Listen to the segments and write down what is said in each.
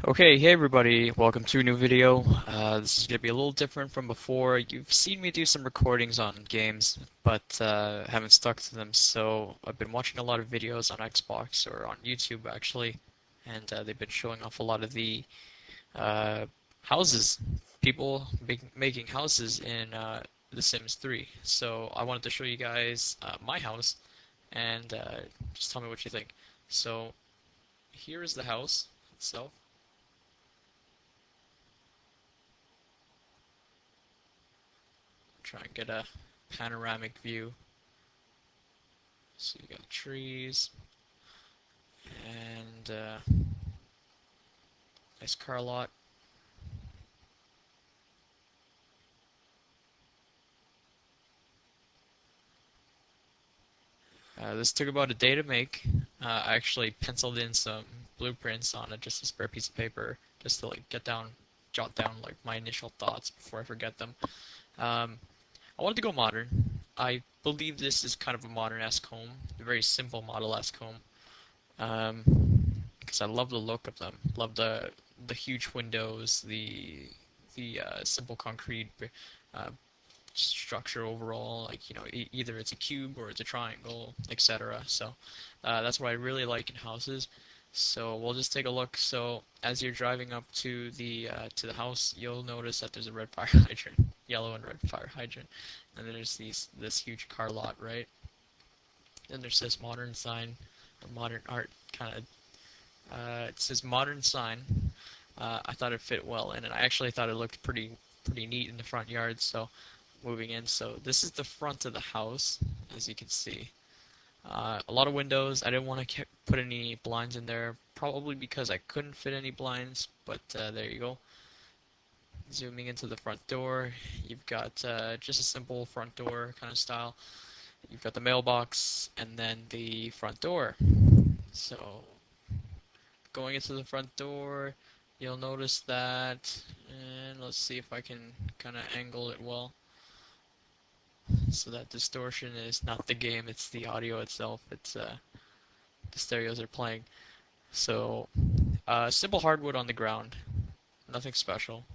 Okay, hey everybody, welcome to a new video. This is going to be a little different from before. You've seen me do some recordings on games, but haven't stuck to them, so I've been watching a lot of videos on Xbox or on YouTube actually, and they've been showing off a lot of the uh, houses, people making houses in The Sims 3. So I wanted to show you guys my house, and just tell me what you think. So here is the house itself. Try and get a panoramic view. So you got trees and nice car lot. This took about a day to make. I actually penciled in some blueprints on it, just a spare piece of paper, just to like jot down like my initial thoughts before I forget them. Um, I wanted to go modern. I believe this is kind of a modern-esque home, a very simple model-esque home. Because I love the look of them. Love the huge windows, the simple concrete uh, structure overall. Like either it's a cube or it's a triangle, etc. So that's what I really like in houses. So we'll just take a look. So as you're driving up to the house, you'll notice that there's a red fire hydrant, yellow and red fire hydrant, and then there's this huge car lot, right? Then there's this modern sign, or modern art kind of. It says modern sign. I thought it fit well in, and I actually thought it looked pretty neat in the front yard. So moving in, so this is the front of the house, as you can see. A lot of windows. I didn't want to put any blinds in there, probably because I couldn't fit any blinds. But there you go. Zooming into the front door, you've got just a simple front door kind of style. You've got the mailbox and then the front door. So going into the front door, you'll notice that, and let's see if I can kind of angle it well. So that distortion is not the game, it's the audio itself. It's the stereos are playing. So simple hardwood on the ground, nothing special.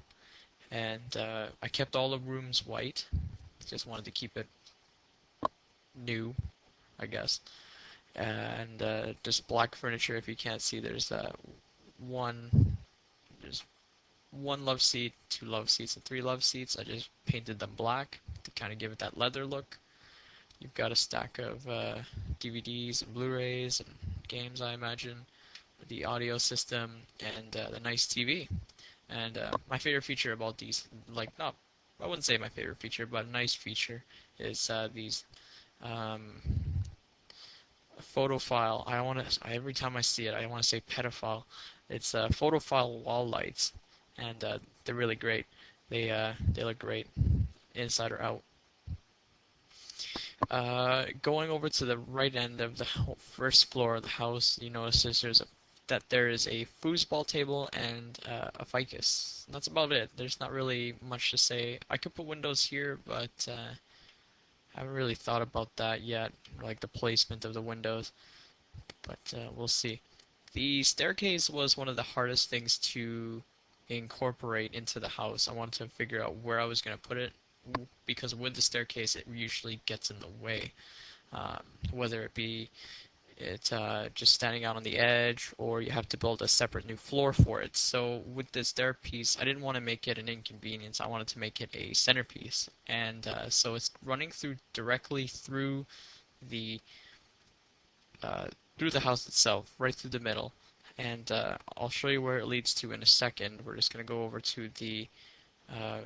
And I kept all the rooms white. Just wanted to keep it new, I guess. And just black furniture. If you can't see, one there's one love seat, two love seats, and three love seats. I just painted them black to kind of give it that leather look. You've got a stack of DVDs and Blu-rays and games, I imagine, the audio system, and the nice TV. And my favorite feature about these, like not, I wouldn't say my favorite feature, but a nice feature is these um, photo file. I want to every time I see it, I want to say pedophile. It's photo file wall lights, and they're really great. They look great inside or out. Going over to the right end of the first floor of the house, you notice that there is a foosball table and a ficus. That's about it. There's not really much to say. I could put windows here, but I haven't really thought about that yet, like the placement of the windows. But we'll see. The staircase was one of the hardest things to incorporate into the house. I wanted to figure out where I was going to put it because with the staircase it usually gets in the way, whether it be just standing out on the edge or you have to build a separate new floor for it. So with this stairpiece, I didn't want to make it an inconvenience. I wanted to make it a centerpiece, and so it's running directly the through the house itself, right through the middle. And I'll show you where it leads to in a second. We're just going to go over to the uh,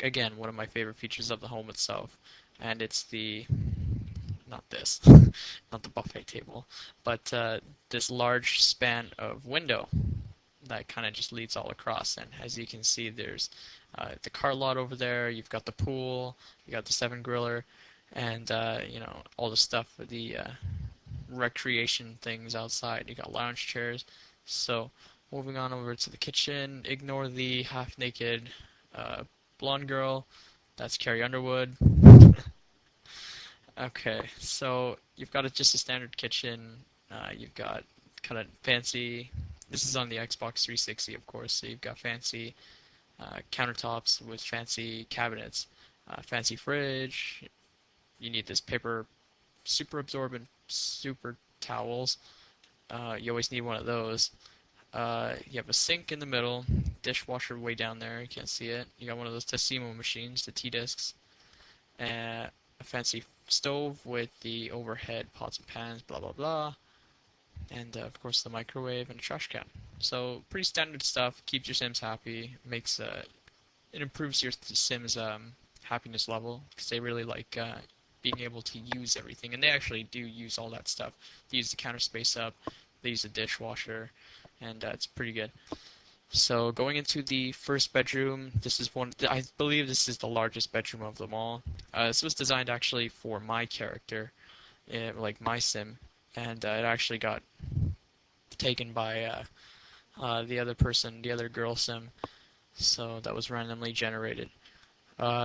again, one of my favorite features of the home itself, and it's not this, not the buffet table, but this large span of window that kind of just leads all across. And as you can see, there's the car lot over there. You've got the pool, you got the seven griller, and all the stuff for the recreation things outside. You got lounge chairs. So moving on over to the kitchen, ignore the half-naked blonde girl. That's Carrie Underwood. Okay, so you've got just a standard kitchen. You've got kind of fancy This is on the Xbox 360, of course, so you've got fancy countertops with fancy cabinets, fancy fridge. You need this paper, super absorbent, super towels. You always need one of those. You have a sink in the middle, dishwasher way down there. You can't see it. You got one of those Tassimo machines, the T-discs, and a fancy stove with the overhead pots and pans, blah blah blah, and of course the microwave and a trash can. So pretty standard stuff. Keeps your Sims happy. Makes it improves your Sims happiness level because they really like being able to use everything, and they actually do use all that stuff. They use the counter space up. They use the dishwasher, and it's pretty good. So going into the first bedroom, this is one, I believe this is the largest bedroom of them all. This was designed actually for my character, like my sim, and it actually got taken by the other person, the other girl sim, so that was randomly generated.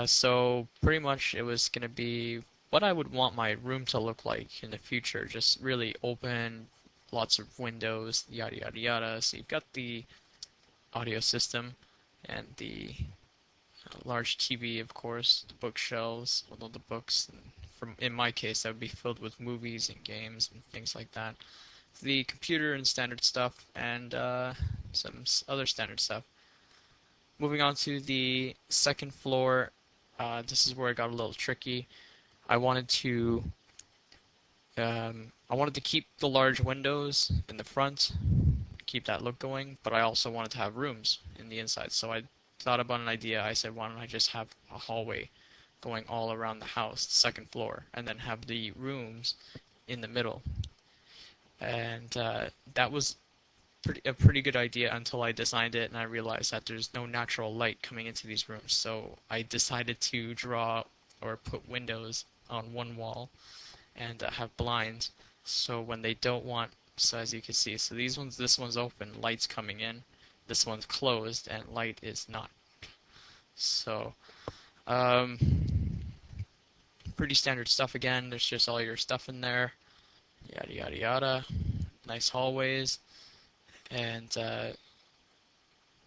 So pretty much it was going to be what I would want my room to look like in the future, just really open, lots of windows, yada yada yada. So you've got the audio system and the large TV, of course, the bookshelves with all the books. And in my case, that would be filled with movies and games and things like that. The computer and standard stuff, and some other standard stuff. Moving on to the second floor, this is where it got a little tricky. I wanted to keep the large windows in the front, keep that look going, but I also wanted to have rooms in the inside. So I thought about an idea. I said, why don't I just have a hallway going all around the house, second floor, and then have the rooms in the middle. And that was a pretty good idea until I designed it and I realized that there's no natural light coming into these rooms. So I decided to draw or put windows on one wall and have blinds. So when they don't want, so as you can see, so this one's open, light's coming in. This one's closed and light is not. So, pretty standard stuff again. There's just all your stuff in there. Yada yada yada. Nice hallways. And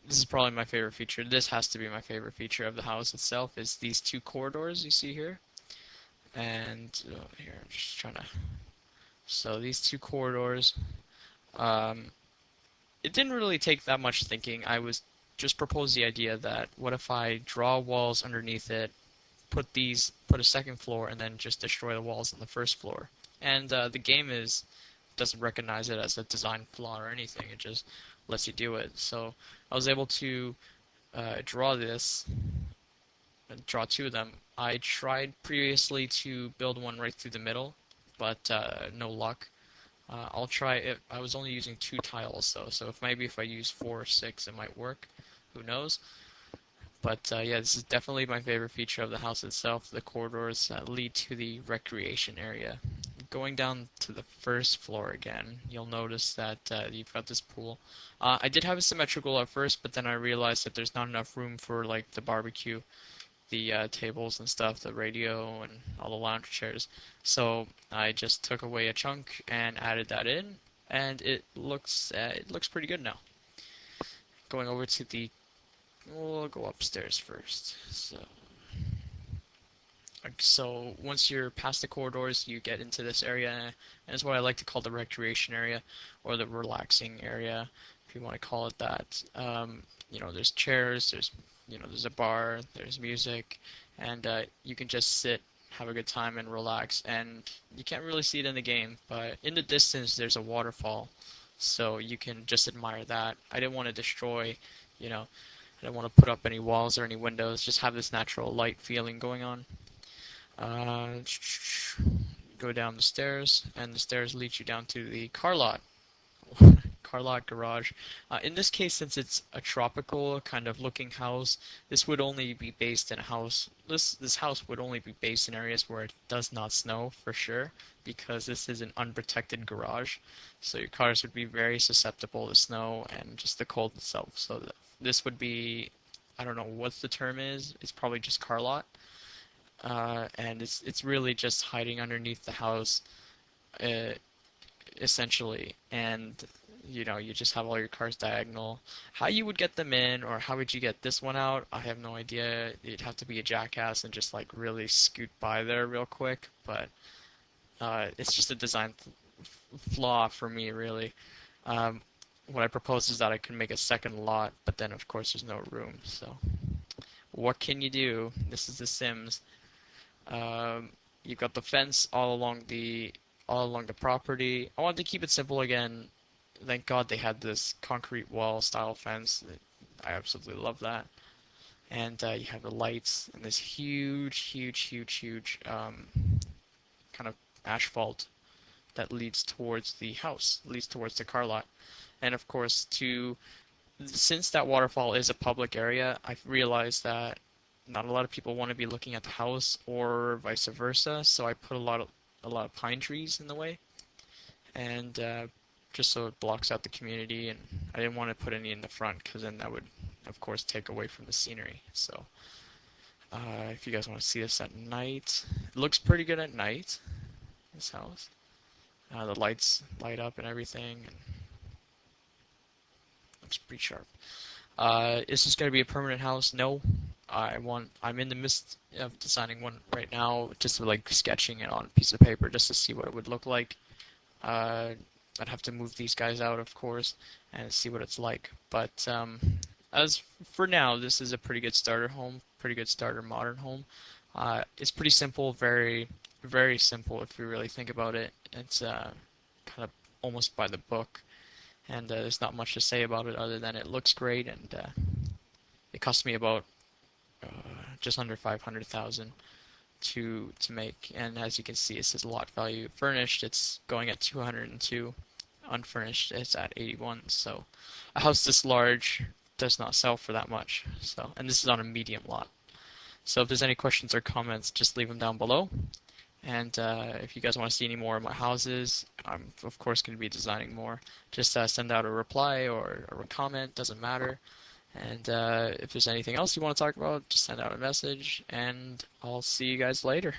this is probably my favorite feature. This has to be my favorite feature of the house itself, is these two corridors you see here. And here, I'm just trying to. So these two corridors, it didn't really take that much thinking. I was just proposed the idea that what if I draw walls underneath it, put a second floor, and then just destroy the walls on the first floor. And the game doesn't recognize it as a design flaw or anything. It just lets you do it. So I was able to draw this, draw two of them. I tried previously to build one right through the middle, but no luck. I'll try it. I was only using 2 tiles though, so maybe if I use 4 or 6 it might work. Who knows? But yeah, this is definitely my favorite feature of the house itself. The corridors lead to the recreation area. Going down to the first floor again, you'll notice that you've got this pool. I did have it symmetrical at first, but then I realized that there's not enough room for like the barbecue, the tables and stuff, the radio, and all the lounge chairs. So I just took away a chunk and added that in, and it looks pretty good now. Going over to we'll go upstairs first. So once you're past the corridors, you get into this area, and it's what I like to call the recreation area, or the relaxing area, if you want to call it that. There's chairs, there's a bar, there's music, and you can just sit, have a good time, and relax. And you can't really see it in the game, but in the distance there's a waterfall, so you can just admire that. I didn't want to destroy, I didn't want to put up any walls or any windows, just have this natural light feeling going on. Go down the stairs, and the stairs lead you down to the car lot. Car lot garage. In this case, since it's a tropical kind of looking house, this would only be based in a house. This house would only be based in areas where it does not snow for sure, because this is an unprotected garage. So your cars would be very susceptible to snow and just the cold itself. So this would be, I don't know what the term is. It's probably just car lot. And it's really just hiding underneath the house, essentially. And you know, you just have all your cars diagonal. How you would get them in, or how would you get this one out, I have no idea. You'd have to be a jackass and just like really scoot by there real quick, but it's just a design flaw for me, really. Um, what I propose is that I can make a second lot, but then of course there's no room. So what can you do? This is The Sims. Um, you've got the fence all along the property. I wanted to keep it simple again. Thank God they had this concrete wall style fence. I absolutely love that. And you have the lights and this huge kind of asphalt that leads towards the house, leads towards the car lot. And of course, since that waterfall is a public area, I've realized that not a lot of people want to be looking at the house or vice versa. So I put a lot of pine trees in the way, and just so it blocks out the community. And I didn't want to put any in the front because then that would, of course, take away from the scenery. So if you guys want to see this at night, it looks pretty good at night. This house, the lights light up and everything, and looks pretty sharp. Is this going to be a permanent house? No. I'm in the midst of designing one right now, just like sketching it on a piece of paper just to see what it would look like. I'd have to move these guys out, of course, and see what it's like. But as for now, this is a pretty good starter home, pretty good starter modern home. It's pretty simple, very simple if you really think about it. It's kind of almost by the book, and there's not much to say about it other than it looks great, and it cost me about just under 500,000 to make. And as you can see, it says lot value furnished. It's going at 202. Unfurnished, it's at 81. So a house this large does not sell for that much. So, and this is on a medium lot. So if there's any questions or comments, just leave them down below. And if you guys want to see any more of my houses, I'm of course going to be designing more. Just send out a reply or a comment, doesn't matter. And if there's anything else you want to talk about, just send out a message, and I'll see you guys later.